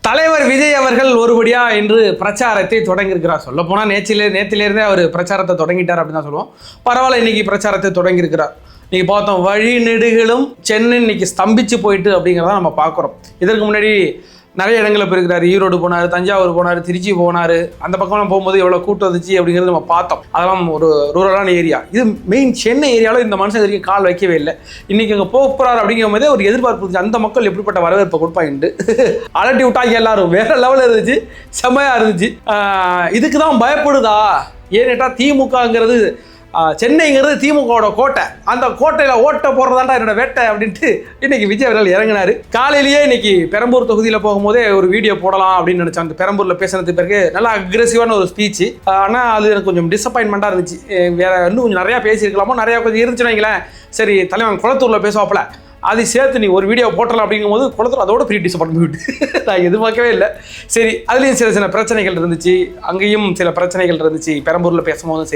தலைவர் விஜய் அவர்கள் ஒருபடியா இன்று பிரச்சாரத்தை தொடங்கியிருக்கிறார். சொல்ல போனால் நேற்றிலிருந்தே அவர் பிரச்சாரத்தை தொடங்கிட்டார் அப்படின்னு தான் சொல்லுவோம். பரவாயில்ல, இன்னைக்கு பிரச்சாரத்தை தொடங்கியிருக்கிறார். இன்னைக்கு பார்த்தோம், வழி நெடுகளும் சென்னை இன்னைக்கு ஸ்தம்பிச்சு போயிட்டு அப்படிங்கிறத நம்ம பார்க்குறோம். இதற்கு முன்னாடி நிறைய இடங்களில் போயிருக்கிறார். ஈரோடு போனார், தஞ்சாவூர் போனார், திருச்சி போனார். அந்த பக்கம்லாம் போகும்போது எவ்வளோ கூட்டம் வந்துச்சு அப்படிங்கிறது நம்ம பார்த்தோம். அதெல்லாம் ஒரு ரூரலான ஏரியா. இது மெயின் சென்னை ஏரியாவில் இந்த மனுஷன் வரைக்கும் கால் வைக்கவே இல்லை. இன்னைக்கு அங்கே போகிறார் அப்படிங்கிற போதே ஒரு எதிர்பார்ப்பு இருந்துச்சு. அந்த மக்கள் எப்படிப்பட்ட வரவேற்பை கொடுப்பாங்கன்ட்டு அலட்டி விட்டாங்க. எல்லாரும் வேற லெவலில் இருந்துச்சு, செம்மையாக இருந்துச்சு. இதுக்கு தான் பயப்படுதா? ஏன்னுட்டா திமுகங்கிறது சென்னைங்கிறது திமுகவோட கோட்டை. அந்த கோட்டையில் ஓட்ட போடுறதாண்டா என்னோட வேட்டை அப்படின்ட்டு இன்னைக்கு விஜய் அவர்கள் இறங்கினார். காலையிலேயே இன்னைக்கு பெரம்பூர் தொகுதியில் போகும்போதே ஒரு வீடியோ போடலாம் அப்படின்னு நினச்சேன். அந்த பெரம்பூரில் பேசுனதுக்கு பிறகு நல்லா அக்ரெசிவான ஒரு ஸ்பீச். ஆனால் அது எனக்கு கொஞ்சம் டிசப்பாயின்மெண்ட்டாக இருந்துச்சு. வேற இன்னும் கொஞ்சம் நிறையா பேசியிருக்கலாமோ, நிறையா கொஞ்சம் இருந்துச்சுன்னு வைங்களேன். சரி, தலைவன் குளத்தூரில் பேசுவாப்பில் அது சேர்த்து நீ ஒரு வீடியோ போட்டலாம் அப்படிங்கும்போது குளத்தூர் அதோட பெரிய டிசப்பாயின்மெண்ட். நான் எதிர்பார்க்கவே இல்லை. சரி, அதுலேயும் சில பிரச்சனைகள் இருந்துச்சு, அங்கேயும் சில பிரச்சனைகள் இருந்துச்சு. பெரம்பூரில் பேசும்போதும்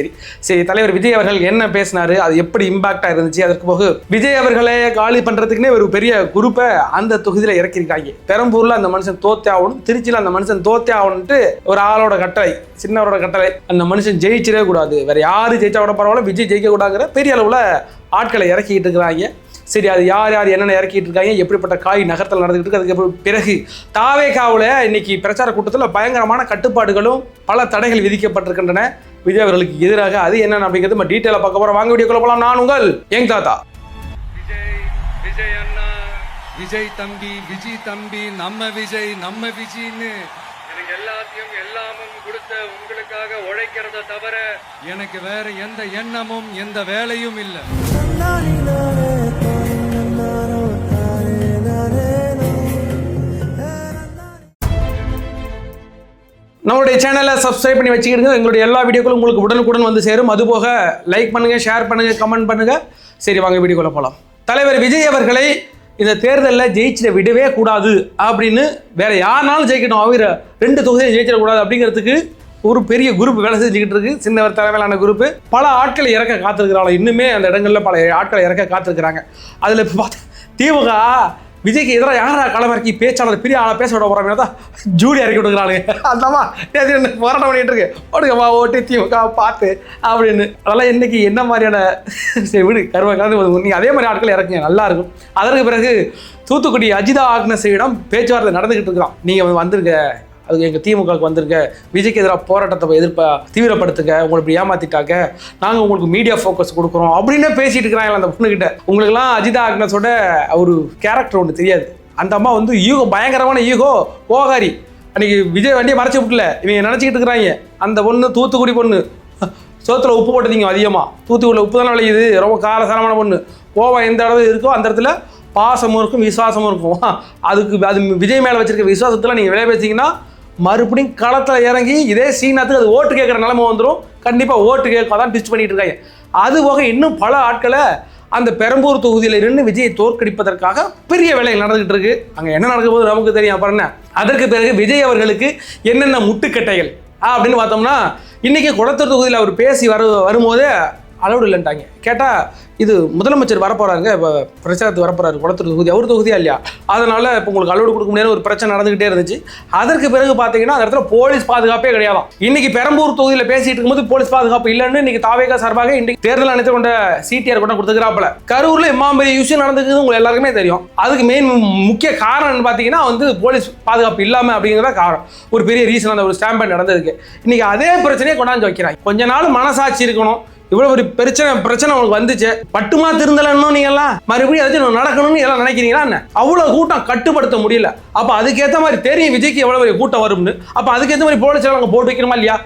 சரி தலைவர் விஜய் அவர்கள் என்ன பேசினார், அது எப்படி இம்பாக்டாக இருந்துச்சு. அதற்கு போக விஜய் அவர்களே காலி பண்ணுறதுக்குன்னே ஒரு பெரிய குரூப்பை அந்த தொகுதியில் இறக்கியிருக்காங்க. பெரம்பூரில் அந்த மனுஷன் தோத்தே ஆகணும், திருச்சியில் அந்த மனுஷன் தோத்தே ஆகணும்ட்டு ஒரு ஆளோட கட்டளை, சின்னவரோட கட்டளை. அந்த மனுஷன் ஜெயிச்சிடவே கூடாது, வேற யாரு ஜெயிச்சா கூட பரவாயில்ல, விஜய் ஜெயிக்க கூடாதுங்கிற பெரிய அளவில் ஆட்களை இறக்கிட்டு இருக்கிறாங்க. சரி, அது யார் என்னென்ன இறக்கிட்டு இருக்காங்க, எப்படிப்பட்ட காய் நகர்த்தல் நடந்துகிட்டு இருக்கு. அதுக்கு பிறகு தாவேகாவில் இன்னைக்கு பிரச்சார கூட்டத்தில் பயங்கரமான கட்டுப்பாடுகளும் பல தடைகள் விதிக்கப்பட்டிருக்கின்றன விஜய் அவர்களுக்கு எதிராக. அது என்னென்ன அப்படிங்கிறது நம்ம டீட்டெயிலாக பார்க்க போகிறோம். வாங்க வீடியோக்குள்ள போகலாம். நான் உங்கள் யங் தாத்தா. விஜய் அண்ணா, விஜய் தம்பி, விஜய் தம்பி, நம்ம விஜய்னு எனக்கு எல்லாத்தையும் எல்லாமும் கொடுத்த உங்களுக்காக உழைக்கிறத தவிர எனக்கு வேற எந்த எண்ணமும் எந்த வேலையும் இல்லை. நம்மளுடைய சேனலை சப்ஸ்கிரைப் பண்ணி வச்சுக்கிடுங்க. எங்களுடைய எல்லா வீடியோக்களும் உங்களுக்கு உடனுக்குடன் வந்து சேரும். அதுபோக லைக் பண்ணுங்கள், ஷேர் பண்ணுங்கள், கமெண்ட் பண்ணுங்கள். சரி, வாங்க வீடியோக்குள்ள போகலாம். தலைவர் விஜய் அவர்களை இந்த தேர்தலில் ஜெயிச்சிட விடவே கூடாது அப்படின்னு, வேற யாருனாலும் ஜெயிக்கணும், அவர் 2 தொகுதியை ஜெயிச்சிடக்கூடாது அப்படிங்கிறதுக்கு ஒரு பெரிய குரூப் வேலை செஞ்சுக்கிட்டு இருக்கு. சின்னவர் தலைமையிலான குரூப் பல ஆட்களை இறக்க காத்திருக்கிறாங்க. இன்னுமே அந்த இடங்களில் பல ஆட்களை இறக்க காத்திருக்கிறாங்க. அதில் இப்போ பார்த்தா திமுக விஜய்க்கு எதிராக யாரா களமிறக்கி பேச்சாளர் பெரிய ஆளை பேச விட போறாங்க தான் ஜூடி இறக்கி விட்டுக்கிறானுங்க. அந்தமா போராட்டம் பண்ணிட்டு இருக்கு, ஓடுங்கம்மா ஓட்டு திமுக பார்த்து அப்படின்னு. அதெல்லாம் இன்னைக்கு என்ன மாதிரியான விடு கருவ கலந்து நீங்கள் அதே மாதிரி ஆட்கள் இறக்குங்க, நல்லா இருக்கும். அதற்கு பிறகு தூத்துக்குடி அஜிதா ஆக்னஸிடம் பேச்சுவார்த்தை நடந்துகிட்டு இருக்கிறோம். நீங்கள் வந்துருங்க, அது எங்கள் திமுகவுக்கு வந்திருக்க, விஜய்க்கு எதிராக போராட்டத்தை தீவிரப்படுத்துங்க, உங்களை இப்படி ஏமாத்திட்டாங்க, நாங்கள் உங்களுக்கு மீடியா ஃபோக்கஸ் கொடுக்குறோம் அப்படின்னு பேசிட்டு இருக்கிறாங்க அந்த பொண்ணுக்கிட்ட. உங்களுக்குலாம் அஜிதா ஆக்னஸோட ஒரு கேரக்டர் ஒன்று தெரியாது. அந்த அம்மா வந்து ஈகோ, பயங்கரமான ஈகோ, கோகாரி. அன்றைக்கி விஜய் வண்டியை மறைச்சி விட்டுல இவங்க நினச்சிக்கிட்டு இருக்கிறாங்க. அந்த பொண்ணு தூத்துக்குடி பொண்ணு, சோத்தில் உப்பு போட்டதீங்க அதிகமாக, தூத்துக்குடியில் உப்பு தானே விளையுது, ரொம்ப காரசாரமான பொண்ணு. கோவம் எந்த இடத்துல இருக்கோ அந்த இடத்துல பாசமும் இருக்கும், விசுவாசமும் இருக்கும். அது விஜய் மேலே வச்சிருக்க விசுவாசத்தில் நீங்கள் விளைய வச்சிங்கன்னா மறுபடியும் களத்தில் இறங்கி இதே சீனாத்துக்கு அது ஓட்டு கேட்குற நிலைமை வந்துடும். கண்டிப்பாக ஓட்டு கேட்க தான் டிஸ்ட் பண்ணிட்டு இருக்காங்க. அது போக இன்னும் பல ஆட்களை அந்த பெரம்பூர் தொகுதியில் இருந்து விஜயை தோற்கடிப்பதற்காக பெரிய வேலைகள் நடந்துகிட்டு இருக்கு. அங்கே என்ன நடக்கும் போது நமக்கு தெரியும். அப்புறம் என்ன, அதற்கு பிறகு விஜய் அவர்களுக்கு என்னென்ன முட்டுக்கட்டைகள் அப்படின்னு பார்த்தோம்னா, இன்னைக்கு குளத்தூர் தொகுதியில் அவர் பேசி வரும்போதே அலவுடு இல்லைன்ட்டாங்க. கேட்டால் இது முதலமைச்சர் வரப்போகிறாங்க, இப்போ பிரச்சாரத்துக்கு வரப்போறாரு குளத்தூர் தொகுதி, அவர் தொகுதியா இல்லையா, அதனால் இப்போ உங்களுக்கு அலவுடு கொடுக்க முடியாத ஒரு பிரச்சனை நடந்துகிட்டே இருந்துச்சு. அதற்கு பிறகு பார்த்தீங்கன்னா அந்த இடத்துல போலீஸ் பாதுகாப்பே கிடையாதான். இன்னைக்கு பெரம்பூர் தொகுதியில் பேசிட்டு இருக்கும்போது போலீஸ் பாதுகாப்பு இல்லைன்னு இன்னைக்கு தாவேகா சார்பாக இன்னைக்கு தேர்தல் அனைத்து கொண்ட சிடிஆர் கொண்டு கொடுத்துக்கிறாப்புல. கரூரில் இம்மாம்பெரிய இஷ்யூ நடந்துக்குது, உங்களுக்கு எல்லாருக்குமே தெரியும். அதுக்கு மெயின் முக்கிய காரணம் பார்த்தீங்கன்னா வந்து போலீஸ் பாதுகாப்பு இல்லாமல் அப்படிங்கிறத காரணம், ஒரு பெரிய ரீசன். அந்த ஒரு ஸ்டாம்பேட் நடந்ததுக்கு இன்னைக்கு அதே பிரச்சனையை கொண்டாந்து வைக்கிறாங்க. கொஞ்ச நாள் மனசாட்சி இருக்கணும். இவ்வளவு ஒரு பிரச்சனை உங்களுக்கு வந்துச்சு, பட்டுமா திருந்தலன்னு நீங்கெல்லாம் மறுபடியும் ஏதாச்சும் நடக்கணும்னு எல்லாம் நினைக்கிறீங்களா என்ன? அவ்வளவு கூட்டம் கட்டுப்படுத்த முடியல. அப்ப அதுக்கேற்ற மாதிரி தெரியும் விஜய்க்கு எவ்வளவு பெரிய கூட்டம் வரும்னு. அப்ப அதுக்கேற்ற மாதிரி போலீஸ் எல்லாம் போட்டு வைக்கணுமா இல்லையா?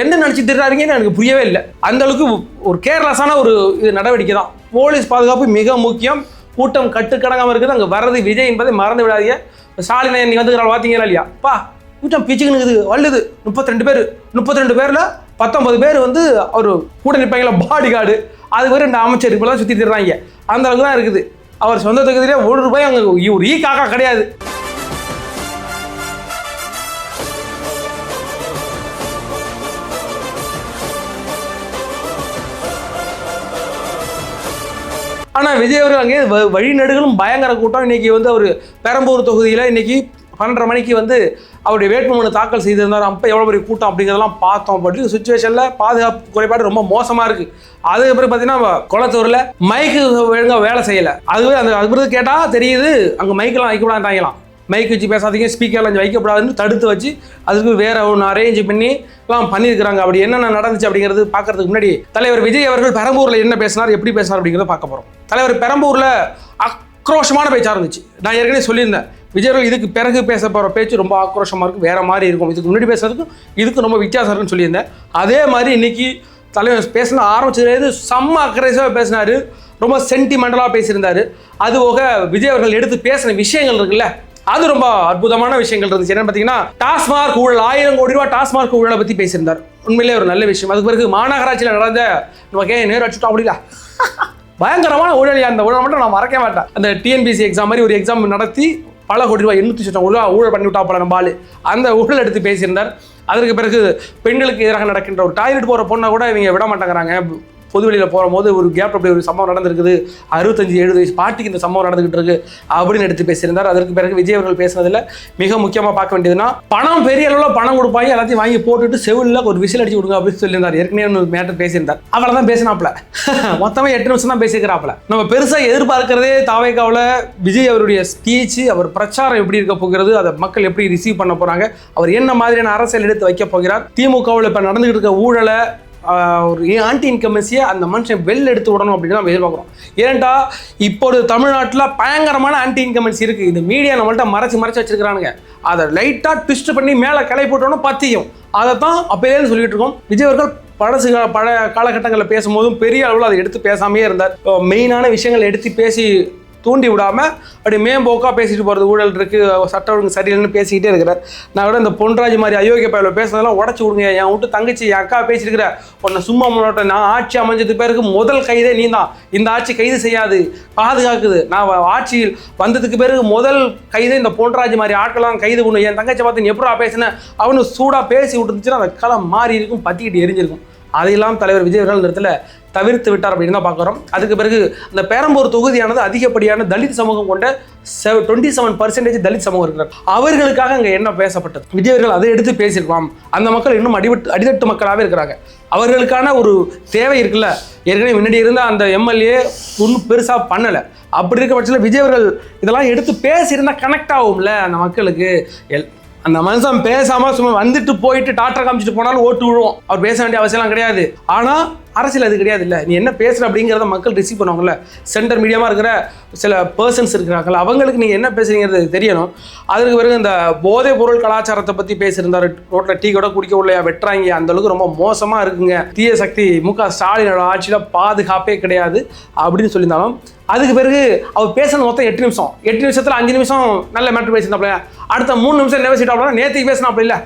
என்ன நினைச்சு திட்டுறாருங்கன்னு எனக்கு புரியவே இல்லை. அந்த அளவுக்கு ஒரு கேர்லெஸ்ஸான ஒரு நடவடிக்கை தான். போலீஸ் பாதுகாப்பு மிக முக்கியம். கூட்டம் கட்டுக்கடங்காம இருக்குது. அங்கே வர்றது விஜய் என்பதை மறந்து விடாதீங்க. ஸ்டாலின் நீங்க வந்து பார்த்தீங்களா இல்லையா? கூட்டம் பிச்சுக்குன்னு வல்லுது. 32 பேர்ல 19 பேர் வந்து அவர் கூட நிற்பாங்களா பாடி கார்டு, அது வரை 2 அமைச்சர் இப்பெல்லாம் சுற்றி திடுறாங்க. அந்த அளவுக்கு தான் இருக்குது. அவர் சொந்த தொகுதியிலே ₹1 அங்கே ஒரு காக்கா கிடையாது. ஆனால் விஜய் அவர்கள் அங்கே வழிநடுகளும் பயங்கர கூட்டம். இன்னைக்கு வந்து அவர் பெரம்பூர் தொகுதியில் இன்னைக்கு 12:30 மணிக்கு வந்து அவருடைய வேட்புமனு தாக்கல் செய்திருந்தார். அப்போ எவ்வளோ பெரிய கூட்டம் அப்படிங்கிறதெல்லாம் பார்த்தோம். அப்படி சுச்சுவேஷனில் பாதுகாப்பு குறைபாடு ரொம்ப மோசமாக இருக்குது. அதுக்கப்புறம் பார்த்தீங்கன்னா குளத்தூரில் மைக்கு ஒழுங்காக வேலை செய்யலை. அதுவே அது கேட்டால் தெரியுது, அங்கே மைக்கெல்லாம் வைக்கக்கூடாதாங்களாம். மைக் வச்சு பேசாதீங்க, ஸ்பீக்கர்லாம் வைக்கக்கூடாதுன்னு தடுத்து வச்சு அதுக்கு வேற ஒன்று அரேஞ்ச் பண்ணி எல்லாம் பண்ணியிருக்கிறாங்க. அப்படி என்னென்ன நடந்துச்சு அப்படிங்கிறது பார்க்கறதுக்கு முன்னாடி தலைவர் விஜய் அவர்கள் பெரம்பூரில் என்ன பேசினார், எப்படி பேசினார் அப்படிங்கிறத பார்க்க போகிறோம். தலைவர் பெரம்பூரில் ஆக்ரோஷமான பேச்சாக இருந்துச்சு. நான் ஏற்கனவே சொல்லியிருந்தேன், விஜய் அவர்கள் இதுக்கு பிறகு பேச போகிற பேச்சு ரொம்ப ஆக்ரோஷமாக இருக்கும், வேறு மாதிரி இருக்கும். இதுக்கு முன்னாடி பேசுறதுக்கும் இதுக்கு ரொம்ப வித்தியாசம் இருக்குன்னு சொல்லியிருந்தேன். அதே மாதிரி இன்னைக்கு தலைவர் பேசின ஆரம்பிச்சது செம்ம அக்ரெசிவாக பேசினார், ரொம்ப சென்டிமெண்டலாக பேசியிருந்தார். அது போக விஜய் அவர்கள் எடுத்து பேசின விஷயங்கள் இருக்குல்ல, அது ரொம்ப அற்புதமான விஷயங்கள் இருந்துச்சு. என்னன்னு பார்த்தீங்கன்னா, டாஸ்மார்க் ஊழல், 1000 கோடி ரூபாய் டாஸ்மார்க் ஊழலை பற்றி பேசியிருந்தார். உண்மையிலே ஒரு நல்ல விஷயம். அதுக்கு பிறகு மாநகராட்சியில் நடந்த நமக்கே நேரம் அடிச்சுட்டோம் அப்படிங்களா, பயங்கரமான ஊழலியா. அந்த ஊழல் மட்டும் நான் மறக்க மாட்டேன். அந்த டிஎன்பிசி எக்ஸாம் மாதிரி ஒரு எக்ஸாம் நடத்தி பல கோடி ரூபாய் 800 ரூபா ஊழல் பண்ணி விட்டா போல நம்ம ஆளு, அந்த ஊழல் எடுத்து பேசியிருந்தார். அதற்கு பிறகு பெண்களுக்கு எதிராக நடக்கின்ற ஒரு டாய்லெட் போகிற பொண்ணை கூட இவங்க விட மாட்டேங்கிறாங்க. பொதுவெளியில் போகும்போது ஒரு கேப் அப்படி ஒரு சம்பவம் நடந்திருக்குது, 65-70 வயசு பாட்டிக்கு இந்த சம்பவம் நடந்துகிட்டு இருக்கு அப்படின்னு எடுத்து பேசியிருந்தார். அதற்கு பிறகு விஜய் அவர்கள் பேசுனதில் மிக முக்கியமாக பார்க்க வேண்டியதுன்னா, பணம் பெரிய அளவில் பணம் கொடுப்பாங்க, எல்லாத்தையும் வாங்கி போட்டுட்டு செவிலில் ஒரு விசில் அடிச்சு விடுங்க அப்படின்னு சொல்லியிருந்தார். ஏற்கனவே ஒரு மேட்டர் பேசியிருந்தார். அவளை தான் பேசினாப்ல, மொத்தமே 8 நிமிஷம் தான் பேசிக்கிறாப்ல. நம்ம பெருசாக எதிர்பார்க்கிறதே தாவேக்காவில் விஜய் அவருடைய ஸ்பீச், அவர் பிரச்சாரம் எப்படி இருக்க போகிறது, அதை மக்கள் எப்படி ரிசீவ் பண்ண போறாங்க, அவர் என்ன மாதிரியான அரசியல் எடுத்து வைக்க போகிறார், திமுகவில் இப்போ நடந்துகிட்டு இருக்க ஊழலை ஒரு ஆன்டி இன்கம்பன்சியை அந்த மனுஷன் வெளில எடுத்து விடணும் அப்படின்னு நம்ம எதிர்பார்க்குறோம். ஏன்டா இப்போது தமிழ்நாட்டில் பயங்கரமான ஆன்டி இன்கம்பன்சி இருக்குது. இந்த மீடியா நம்மள்ட்ட மறைச்சு வச்சிருக்கிறானுங்க. அதை லைட்டாக ட்விஸ்ட் பண்ணி மேலே கிளை போட்டோன்னா பற்றியும். அதை தான் அப்போலேருந்து சொல்லிட்டு இருக்கோம். விஜய் அவர்கள் பழைய காலகட்டங்களில் பேசும்போதும் பெரிய அளவில் அதை எடுத்து பேசாமையே இருந்தார். மெயினான விஷயங்கள் எடுத்து பேசி தூண்டி விடாமல் அப்படி மேம்போக்காக பேசிட்டு போகிறது, ஊழல் இருக்குது, சட்ட ஒழுங்கு சரியில்லைன்னு பேசிக்கிட்டே இருக்கிறார். நான் கூட இந்த பொன்ராஜ் மாதிரி அயோக்கிய பயில பேசுனதெல்லாம் உடச்சி விடுங்க. என் விட்டு தங்கச்சி என் அக்கா பேசியிருக்கிற உன்னை சும்மா முன்னோட்ட, நான் ஆட்சி அமைஞ்சது பேருக்கு முதல் கைதே நீ தான். இந்த ஆட்சி கைது செய்யாது, பாதுகாக்குது. நான் ஆட்சியில் வந்ததுக்கு பிறகு முதல் கைதே இந்த பொன்ராஜ் மாதிரி ஆட்கள்லாம் கைது பண்ணும். என் தங்கச்சி பார்த்து நீ எப்படா பேசினேன் அவனு சூடாக பேசி விட்டுருந்துச்சுன்னா அந்த களம் மாறி இருக்கும், பற்றிக்கிட்டு எரிஞ்சிருக்கும். அதையெல்லாம் தலைவர் விஜய் அவர்கள் இந்த இடத்துல தவிர்த்து விட்டார் அப்படின்னு தான் பார்க்குறோம். அதுக்கு பிறகு அந்த பெரம்பூர் தொகுதியானது அதிகப்படியான தலித் சமூகம் கொண்ட 27% தலித் சமூகம் இருக்கிறார். அவர்களுக்காக அங்கே என்ன பேசப்பட்டது, விஜய் அவர்கள் அதை எடுத்து பேசியிருக்கலாம். அந்த மக்கள் இன்னும் அடித்தட்டு மக்களாகவே இருக்கிறாங்க. அவர்களுக்கான ஒரு தேவை இருக்குல்ல. ஏற்கனவே முன்னாடி இருந்த அந்த எம்எல்ஏ ஒன்றும் பெருசாக பண்ணலை. அப்படி இருக்க பட்சத்தில் விஜய் அவர்கள் இதெல்லாம் எடுத்து பேசியிருந்தால் கனெக்ட் ஆகும்ல அந்த மக்களுக்கு. அந்த மனுஷன் பேசாமல் சும்மா வந்துட்டு போயிட்டு டாக்டர் காமிச்சிட்டு போனாலும் ஓட்டு விழுவோம். அவர் பேச வேண்டிய அவசியம்லாம் கிடையாது. ஆனால் அரசியல் அது கிடையாது இல்லை. நீ என்ன பேசுகிற அப்படிங்கிறத மக்கள் ரிசீவ் பண்ணுவாங்கல்ல. சென்டர் மீடியமாக இருக்கிற சில பர்சன்ஸ் இருக்கிறாங்கல்ல, அவங்களுக்கு நீங்கள் என்ன பேசுறீங்கிறது தெரியணும். அதுக்கு பிறகு இந்த போதைப் பொருள் கலாச்சாரத்தை பற்றி பேசியிருந்தார். ரோட்டில் டீ கூட குடிக்க உள்ளையா, வெட்டுறாங்க, அந்தளவுக்கு ரொம்ப மோசமாக இருக்குங்க, தீய சக்தி முக ஸ்டாலினோட ஆட்சியில் பாதுகாப்பே கிடையாது அப்படின்னு சொல்லியிருந்தாலும், அதுக்கு பிறகு அவர் பேசுனது மொத்தம் 8 நிமிஷம். 8 நிமிஷத்தில் 5 நிமிஷம் நல்ல மேட்ரு பேசியிருந்தாப்புல, அடுத்த 3 நிமிஷம் என்ன பேசிட்டாப்புல, நேற்றுக்கு பேசினாப்புல இல்லை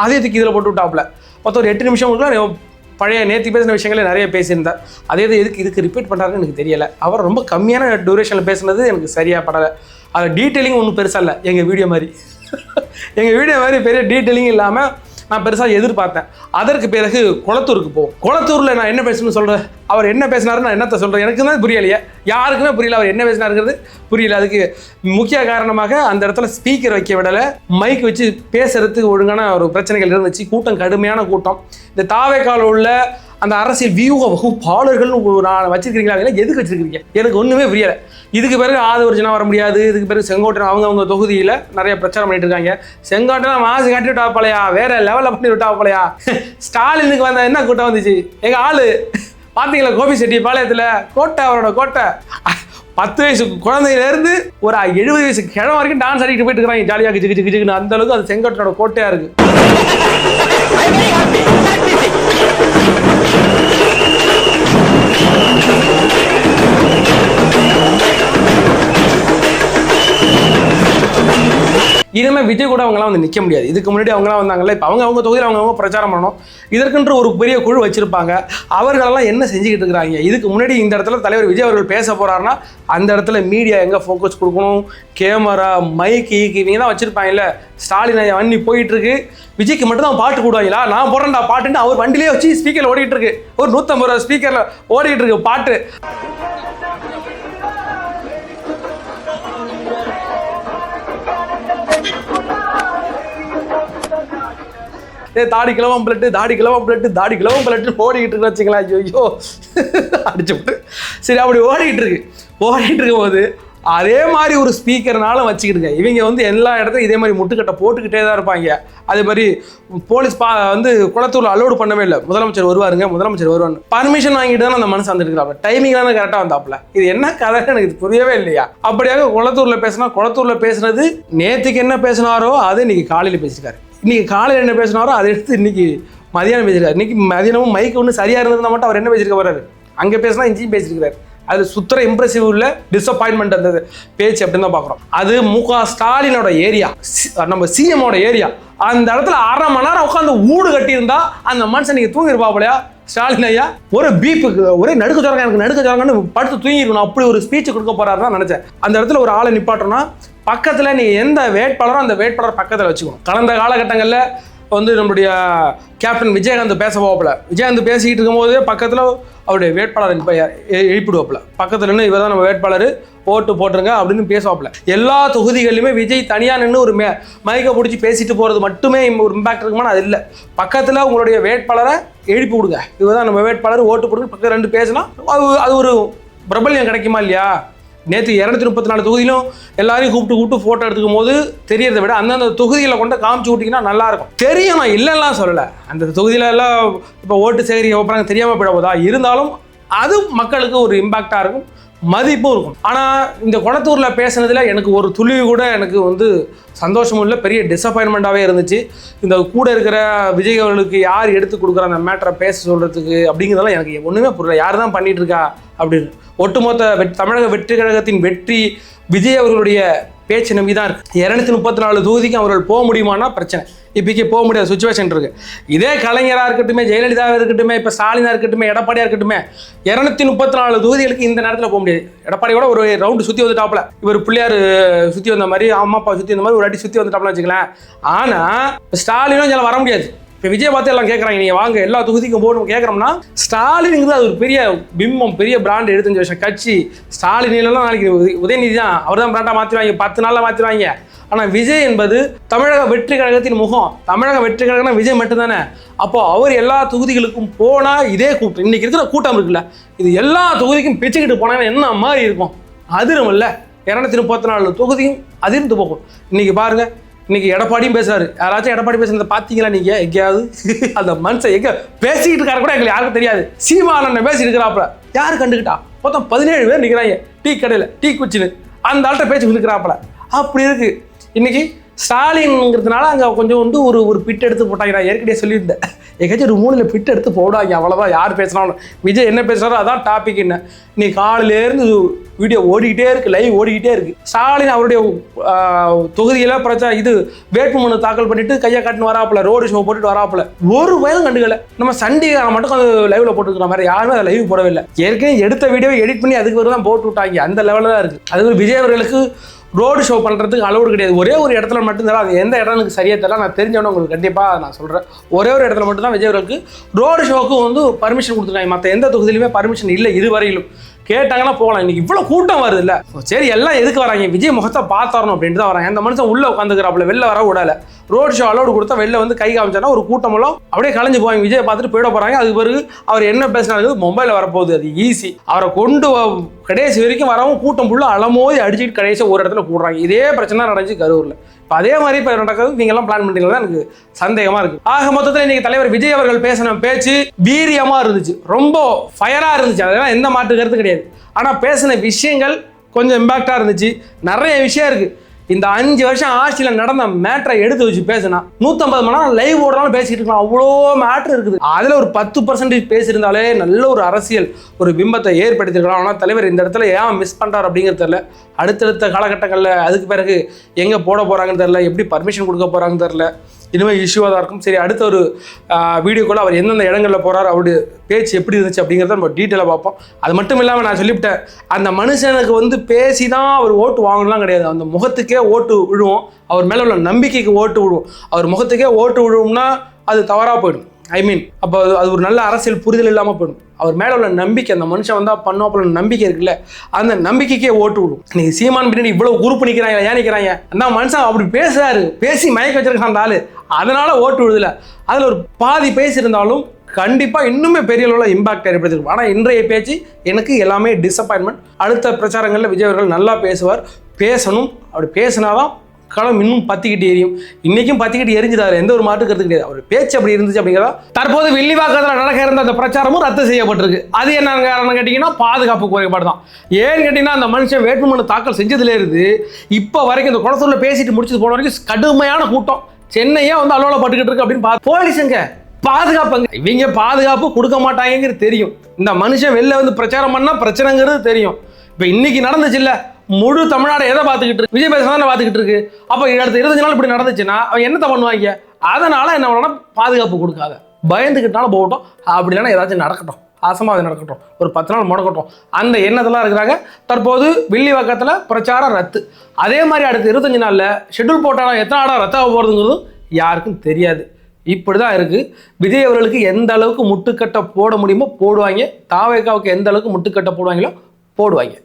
அதே தூக்கி இதில் போட்டு விட்டாப்புல. மொத்தம் ஒரு 8 நிமிஷம் பழைய நேற்று பேசின விஷயங்களே நிறைய பேசியிருந்தார். அதே இதுக்கு ரிப்பீட் பண்ணுறாருன்னு எனக்கு தெரியலை. அவர் ரொம்ப கம்மியான டியூரேஷனில் பேசுனது எனக்கு சரியாக படலை. அதில் டீட்டெயிலிங் ஒன்றும் பெருசாக இல்லை. எங்கள் வீடியோ மாதிரி பெரிய டீட்டெயிலிங் இல்லாமல் நான் பெருசாக எதிர்பார்த்தேன். அதற்கு பிறகு குளத்தூருக்கு போவோம். குளத்தூரில் நான் என்ன பேசணும்னு சொல்கிறேன், அவர் என்ன பேசினாரு நான் என்னத்தை சொல்கிறேன், எனக்கு தான் புரியலையே, யாருக்குமே புரியல அவர் என்ன பேசினாருங்கிறது புரியல. அதுக்கு முக்கிய காரணமாக அந்த இடத்துல ஸ்பீக்கர் வைக்க விடலை, மைக் வச்சு பேசுறதுக்கு ஒழுங்கான ஒரு பிரச்சனைகள் இருந்துச்சு. கூட்டம் கடுமையான கூட்டம். இந்த தாவேக்கால உள்ள அந்த அரசியல் வியூக வகுப்பாளர்கள் நான் வச்சிருக்கிறீங்களா, எதுக்கு வச்சிருக்கீங்க எனக்கு ஒன்றுமே புரியலை. இதுக்கு பிறகு ஆதவர்ஜனா வர முடியாது. இதுக்கு பிறகு செங்கோட்டையன் அவங்க தொகுதியில் நிறைய பிரச்சாரம் பண்ணிட்டு இருக்காங்க. செங்கோட்டையன் மாசு காட்டி விட்டா போலையா, வேற லெவலில் பண்ணி விட்டா போலையா. ஸ்டாலினுக்கு வந்த என்ன கூட்டம் வந்துச்சு, எங்கள் ஆளு பார்த்தீங்களா கோபி செட்டி பாளையத்தில் கோட்டை, அவரோட கோட்டை 10 வயசு குழந்தையிலேருந்து ஒரு 70 வயசு கிழமை வரைக்கும் டான்ஸ் ஆடிட்டு போயிட்டு இருக்கிறாங்க ஜாலியாக கிச்சு கிச்சு கிச்சுன்னு. அந்த அளவுக்கு அது செங்கோட்டையோட கோட்டையாக இருக்கு. இனிமேல் விஜய் கூட அவங்களாம் வந்து நிற்க முடியாது. இதுக்கு முன்னாடி அவங்களாம் வந்தாங்கல்ல, இப்போ அவங்க தொகுதியில் அவங்க பிரச்சாரம் பண்ணணும். இதற்கென்று ஒரு பெரிய குழு வச்சிருப்பாங்க. அவர்களெல்லாம் என்ன செஞ்சுக்கிட்டு இருக்கிறாங்க. இதுக்கு முன்னாடி இந்த இடத்துல தலைவர் விஜய் அவர்கள் பேச போறாருன்னா அந்த இடத்துல மீடியா எங்கே ஃபோக்கஸ் கொடுக்கணும், கேமரா மைக்கு இவங்க தான் வச்சிருப்பாங்கல்ல. ஸ்டாலின் வண்டி போயிட்டு இருக்கு, விஜய்க்கு மட்டும் தான் பாட்டு கூடுவாங்களா, நான் போடுறேன்டா பாட்டுன்னு அவர் வண்டிலே வச்சு ஸ்பீக்கரில் ஓடிட்டு இருக்கு. ஒரு 150 ரூபா ஸ்பீக்கரில் ஓடிட்டு இருக்கு பாட்டு. தாடி கிளவம் பிளட்டு தாடி கிளவம் பிளட்டு தாடி கிளவம் பிளட்டு ஓடிக்கிட்டு இருக்குன்னு வச்சுங்களா. ஐயோ அடிச்சு விட்டு சரி அப்படி ஓடிக்கிட்டு இருக்கும் போது அதே மாதிரி ஒரு ஸ்பீக்கர்னாலும் வச்சுக்கிடுங்க. இவங்க வந்து எல்லா இடத்துலையும் இதே மாதிரி முட்டுக்கட்டை போட்டுக்கிட்டே தான் இருப்பாங்க. அதே மாதிரி போலீஸ் வந்து குளத்தூரில் அலோடு பண்ணவே இல்லை. முதலமைச்சர் வருவாங்க பர்மிஷன் வாங்கிட்டு தான் அந்த மனுஷன் வந்துருக்காங்க. டைமிங் தானே கரெக்டாக வந்தாப்புல. இது என்ன கதை எனக்கு புரியவே இல்லையா. அப்படியாக குளத்தூரில் பேசுனது நேற்றுக்கு என்ன பேசினாரோ அதை இன்னைக்கு காலையில் பேசியிருக்காரு. இன்னைக்கு காலையில் என்ன பேசினாரோ அதை எடுத்து இன்னைக்கு மதியானம் பேசியிருக்காரு. இன்னைக்கு மதியானமும் மைக்கு ஒன்று சரியாக இருந்ததுன்னா மட்டும் அவர் என்ன பேசியிருக்க போறாரு. அங்கே பேசினா இங்கேயும் பேசியிருக்காரு. அது சுத்தர இம்ப்ரெசிவ் இல்லை, டிசப்பாயின்மெண்ட் அந்த பேச்சு அப்படின்னு தான் பார்க்குறோம். அது மு.க. ஸ்டாலினோட ஏரியா, நம்ம சிஎம்மோட ஏரியா. அந்த இடத்துல 1/2 மணி நேரம் உட்காந்து ஊடு கட்டியிருந்தா அந்த மனுஷன் நீங்கள் தூங்கிருப்பாப்பலையா ஸ்டாலின் ஐயா. ஒரு பீப்புக்கு ஒரே நடுக்க சொல்றாங்கன்னு படுத்து தூங்கிருக்கணும். அப்படி ஒரு ஸ்பீச் கொடுக்க போறாருன்னு நினைச்சேன். அந்த இடத்துல ஒரு ஆளை நிப்பாட்டோம்னா பக்கத்தில் நீ எந்த வேட்பாளரோ அந்த வேட்பாளர் பக்கத்தில் வச்சுக்கணும். கடந்த காலகட்டங்களில் வந்து நம்முடைய கேப்டன் விஜயகாந்த் பேச போவாப்புல. விஜயகாந்த் பேசிக்கிட்டு இருக்கும்போது பக்கத்தில் அவருடைய வேட்பாளர் எழுப்பிடுவாப்புல. பக்கத்தில் இவர் தான் நம்ம வேட்பாளர், ஓட்டு போட்டுருங்க அப்படின்னு பேசுவாப்புல. எல்லா தொகுதிகளிலுமே விஜய் தனியாக நின்று ஒரு மைக்கை பிடிச்சி பேசிட்டு போகிறது மட்டுமே ஒரு இம்பாக்ட் இருக்குமானா அது இல்லை. பக்கத்தில் உங்களுடைய வேட்பாளரை எழுப்பி விடுங்க. இவர் தான் நம்ம வேட்பாளர், ஓட்டு போடுங்க, பக்கத்தில் 2 பேசினா அது ஒரு பிரபல்யம் கிடைக்குமா இல்லையா. நேற்று 234 தொகுதியிலும் எல்லாரையும் கூப்பிட்டு ஃபோட்டோ எடுத்துக்கும் போது தெரியறதை விட அந்தந்த தொகுதிகளை கொண்டு காமிச்சு விட்டிங்கன்னா நல்லாயிருக்கும். தெரியும், நான் இல்லைலாம் சொல்லலை. அந்த தொகுதியில எல்லாம் இப்போ ஓட்டு சேகரிக்க போகிறாங்க தெரியாமல் போயிட போதா. இருந்தாலும் அது மக்களுக்கு ஒரு இம்பாக்டாக இருக்கும், மதிப்பும் இருக்கும். ஆனால் இந்த குளத்தூரில் பேசுனதில் எனக்கு ஒரு துளி கூட எனக்கு வந்து சந்தோஷமும் இல்லை, பெரிய டிசப்பாயின்மெண்ட்டாகவே இருந்துச்சு. இந்த கூட இருக்கிற விஜய் அவர்களுக்கு யார் எடுத்து கொடுக்குற அந்த மேட்டரை பேச சொல்கிறதுக்கு அப்படிங்கிறதெல்லாம் எனக்கு ஒன்றுமே புரியல. யார் தான் பண்ணிகிட்டு இருக்கா அப்படின்னு. ஒட்டுமொத்த தமிழக வெற்றி கழகத்தின் வெற்றி விஜய் அவர்களுடைய பேச்சு நம்பி தான் இருக்குது. 234 தொகுதிக்கு அவர்கள் போக முடியுமானா பிரச்சனை. இப்போக்கே போக முடியாத சுச்சுவேஷன் இருக்குது. இதே கலைஞராக இருக்கட்டும், ஜெயலலிதாவாக இருக்கட்டும், இப்போ ஸ்டாலினாக இருக்கட்டும், எடப்பாடியாக இருக்கட்டும், 234 தொகுதிகளுக்கு இந்த நேரத்தில் போக முடியாது. எடப்பாடி கூட ஒரு ரவுண்டு சுற்றி வந்துட்டாப்புல. இவர் பிள்ளையார் சுற்றி வந்த மாதிரி, அம்மா அப்பா சுற்றி வந்த மாதிரி ஒரு அடி சுற்றி வந்துட்டாப்புல வச்சுக்கலாம். ஆனால் ஸ்டாலினும் இதில் வர முடியாது. இப்போ விஜய் பார்த்து எல்லாம் கேட்குறாங்க, நீங்கள் வாங்க எல்லா தொகுதிக்கும் போகணும் கேட்குறோம்னா ஸ்டாலினுங்கிறது அது ஒரு பெரிய பிம்பம், பெரிய பிராண்ட் எடுத்து வருஷம் கட்சி. ஸ்டாலின்லாம் நாளைக்கு உதயநிதி தான், அவர் தான் பிராண்டாக மாற்றிடுவாங்க, 10 நாளில் மாற்றிடுவாங்க. ஆனால் விஜய் என்பது தமிழக வெற்றி கழகத்தின் முகம். தமிழக வெற்றி கழகம்னா விஜய் மட்டும்தானே. அப்போ அவர் எல்லா தொகுதிகளுக்கும் போனால் இதே கூட்டம், இன்னைக்கு இருக்கிற கூட்டம் இருக்குல்ல, இது எல்லா தொகுதிக்கும் பிச்சுக்கிட்டு போனாங்கன்னா என்ன மாதிரி இருக்கும். அதிரும் இல்லை, 234 தொகுதியும் அதிர்ந்து போகும். இன்னைக்கு பாருங்க, இன்னைக்கு எடப்பாடியும் பேசுறாரு. யாராச்சும் எடப்பாடி பேசுறத பார்த்தீங்களா நீங்க எங்கேயாவது? அந்த மனுஷன் எங்க பேசிக்கிட்டு இருக்காரு கூட எங்களுக்கு யாருக்கும் தெரியாது. சீமானண்ணன் பேசிட்டு இருக்கிறாப்புல, யாரு கண்டுக்கிட்டா? மொத்தம் 17 பேர் நிற்கிறாங்க டீ கடையில், டீ குச்சின்னு அந்த ஆள்கிட்ட பேச்சு கொடுக்குறாப்புல. அப்படி இருக்கு. இன்னைக்கு ஸ்டாலின்ங்கிறதுனால அங்கே கொஞ்சம் வந்து ஒரு பிட் எடுத்து போட்டாங்க. நான் ஏற்கனவே சொல்லியிருந்தேன், எங்கேயாச்சும் ஒரு 3 பிட் எடுத்து போடாங்க, அவ்வளோதான். யார் பேசினாலும் விஜய் என்ன பேசுகிறாரோ அதான் டாபிக். என்ன இன்னைக்கு காலையிலேருந்து வீடியோ ஓடிக்கிட்டே இருக்குது, லைவ் ஓடிக்கிட்டே இருக்குது. ஸ்டாலின் அவருடைய தொகுதியில் பிரச்சனை இது வேட்புமனு தாக்கல் பண்ணிட்டு கையை காட்டுன்னு வராப்புல, ரோடு ஷோ போட்டுட்டு வராப்புல. ஒரு வயதும் கண்டுக்கல. நம்ம சண்டிகாரம் மட்டும் அது லைவ்ல போட்டுருக்கிற மாதிரி யாருமே அதை லைவ் போடவே இல்லை. ஏற்கனவே எடுத்த வீடியோவை எடிட் பண்ணி அதுக்கு பிறகு தான் போட்டு விட்டாங்க. அந்த லெவலில் தான் இருக்குது. அது விஜய் அவர்களுக்கு ரோடு ஷோ பண்ணுறதுக்கு அலோடு கிடையாது. ஒரே ஒரு இடத்துல மட்டும்தான், அது எந்த இடம் எனக்கு சரியாக தெரியல, நான் தெரிஞ்சவன உங்களுக்கு கண்டிப்பாக நான் சொல்கிறேன். ஒரே ஒரு இடத்துல மட்டும்தான் விஜய் அவர்களுக்கு ரோடு ஷோவுக்கு வந்து பர்மிஷன் கொடுத்துருக்காங்க. மற்ற எந்த தொகுதியிலுமே பர்மிஷன் இல்லை இதுவரையிலும். கேட்டாங்கன்னா போகலாம். இன்னைக்கு இவ்வளோ கூட்டம் வருது இல்லை, சரி எல்லாம் எதுக்கு வராங்க, விஜய் முகத்தை பார்த்தாரணும் அப்படின்ட்டு தான் வராங்க. அந்த மனுஷன் உள்ளே உட்காந்துக்கிறாப்புல, வெளில வர விடலை. ரோடு ஷோ அலோடு கொடுத்தா வெளில வந்து கை காமிச்சானா ஒரு கூட்டமெல்லாம் அப்படியே கலைஞ்சு போவாங்க. விஜய் பார்த்துட்டு போயிட போகிறாங்க. அதுக்கு பிறகு அவர் என்ன பேசினாரு மொபைலில் வரப்போகுது, அது ஈஸி. அவரை கொண்டு கடைசி வரைக்கும் வரவும் கூட்டம் ஃபுல்லாக அலமோதி அடிச்சுட்டு கடைசியாக ஒரு இடத்துல கூடுறாங்க. இதே பிரச்சனை நடந்துச்சு கரூரில். இப்போ அதே மாதிரி இப்போ நடக்கிறது நீங்கள்லாம் பிளான் பண்ணுறீங்களா எனக்கு சந்தேகமாக இருக்குது. ஆக மொத்தத்தில் இன்னைக்கு தலைவர் விஜய் அவர்கள் பேசின பேச்சு வீரியமாக இருந்துச்சு, ரொம்ப ஃபயராக இருந்துச்சு. அதெல்லாம் எந்த மாற்று கருத்து கிடையாது. ஆனால் பேசின விஷயங்கள் கொஞ்சம் இம்பாக்டாக இருந்துச்சு. நிறைய விஷயம் இருக்குது. இந்த 5 வருஷம் ஆட்சியில் நடந்த மேட்டரை எடுத்து வச்சு பேசினா 150 மணி நேரம் லைவ் ஓடுறாலும் பேசிட்டு இருக்கலாம். அவ்வளோ மேட்ரு இருக்குது. அதில் ஒரு 10% பேசியிருந்தாலே நல்ல ஒரு அரசியல் ஒரு பிம்பத்தை ஏற்படுத்திருக்கலாம். ஆனால் தலைவர் இந்த இடத்துல ஏன் மிஸ் பண்ணுறாரு அப்படிங்கிறது தெரியல. அடுத்தடுத்த காலகட்டங்களில் அதுக்கு பிறகு எங்கே போட போகிறாங்கன்னு தெரில, எப்படி பர்மிஷன் கொடுக்க போகிறாங்கன்னு தெரில. இனிமேல் இஷ்யூவாக தான் இருக்கும். சரி, அடுத்த ஒரு வீடியோக்குள்ளே அவர் எந்தெந்த இடங்களில் போகிறார், அவருடைய பேச்சு எப்படி இருந்துச்சு அப்படிங்கிறத நம்ம டீட்டெயிலாக பார்ப்போம். அது மட்டும் இல்லாமல் நான் சொல்லிவிட்டேன், அந்த மனுஷனுக்கு வந்து பேசி தான் அவர் ஓட்டு வாங்கலாம் கிடையாது. அந்த முகத்துக்கே ஓட்டு விழுவோம், அவர் மேலே உள்ள நம்பிக்கைக்கு ஓட்டு விழுவோம். அவர் முகத்துக்கே ஓட்டு விழுவோம்னா அது தவறாக போயிடும். ஐ மீன் அப்போ அது ஒரு நல்ல அரசியல் புரிதல் இல்லாமல் போயிடும். அவர் மேலே உள்ள நம்பிக்கை, அந்த மனுஷன் வந்தால் பண்ணுவாப்புல நம்பிக்கை இருக்குல்ல, அந்த நம்பிக்கைக்கே ஓட்டு விடும். இன்னைக்கு சீமான் பின்னாடி இவ்வளோ உறுப்பு நிற்கிறாங்க, ஏன் நிற்கிறாங்க? அந்த மனுஷன் அப்படி பேசுறாரு, பேசி மயக்க வச்சிருக்கான் அந்த ஆளு, அதனால ஓட்டு விடுதில்ல. அதில் ஒரு பாதி பேசியிருந்தாலும் கண்டிப்பாக இன்னுமே பெரிய அளவில் இம்பாக்ட் ஏற்படுத்திருக்கும். ஆனால் இன்றைய பேச்சு எனக்கு எல்லாமே டிசப்பாயின்மெண்ட். அடுத்த பிரச்சாரங்களில் விஜய் அவர்கள் நல்லா பேசுவார், பேசணும். அப்படி பேசினாதான் களம் இன்னும் பத்திக்கிட்டு எரியும். இன்னைக்கும் பத்திக்கிட்டு எரிஞ்சுதாரு, எந்த ஒரு மாற்று கருத்து கிடையாது. அவர் பேச்சு அப்படி இருந்துச்சு அப்படிங்கிறதா. தற்போது வில்லிவாக்கத்தில் நடக்க இருந்த அந்த பிரச்சாரமும் ரத்து செய்யப்பட்டிருக்கு. அது என்ன காரணம் கேட்டிங்கன்னா பாதுகாப்பு குறைபாடு தான். ஏன்னு கேட்டிங்கன்னா அந்த மனுஷன் வேட்புமனு தாக்கல் செஞ்சதுல இருந்து இப்போ வரைக்கும் இந்த குளத்தூரில் பேசிட்டு முடிச்சது போன வரைக்கும் கடுமையான கூட்டம் சென்னையே வந்து அலுவலப்பட்டுக்கிட்டு இருக்கு அப்படின்னு போலீஸுங்க பாதுகாப்புங்க. இவங்க பாதுகாப்பு கொடுக்க மாட்டாங்கிறது தெரியும். இந்த மனுஷன் வெளில வந்து பிரச்சாரம் பண்ணா பிரச்சனைங்கிறது தெரியும். இப்போ இன்னைக்கு நடந்துச்சு இல்ல, முழு தமிழ்நாடு எதை பார்த்துக்கிட்டு இருக்கு? விஜய் பேச தானே பார்த்துக்கிட்டு இருக்கு. அப்போ அடுத்த 20 நாள் இப்படி நடந்துச்சுன்னா அவன் என்னத்தை பண்ணுவாங்க? அதனால என்ன பண்ணணும், பாதுகாப்பு கொடுக்காத, பயந்துக்கிட்டாலும் போகட்டும், அப்படி இல்லைன்னா ஏதாச்சும் நடக்கட்டும், ஆசமாக அது நடக்கட்டும், ஒரு 10 நாள் முடக்கட்டும், அந்த எண்ணத்தெல்லாம் இருக்கிறாங்க. தற்போது வில்லிவாக்கத்தில் பிரச்சாரம் ரத்து. அதே மாதிரி அடுத்த 25 நாளில் ஷெட்யூல் போட்டாலும் எத்தனை ஆடம் ரத்தாக போகிறதுங்கிறதும் யாருக்கும் தெரியாது. இப்படி தான் இருக்குது. விஜய் அவர்களுக்கு எந்த அளவுக்கு முட்டுக்கட்டை போட முடியுமோ போடுவாங்க, தாவேகாவுக்கு எந்த அளவுக்கு முட்டுக்கட்டை போடுவாங்களோ போடுவாங்க.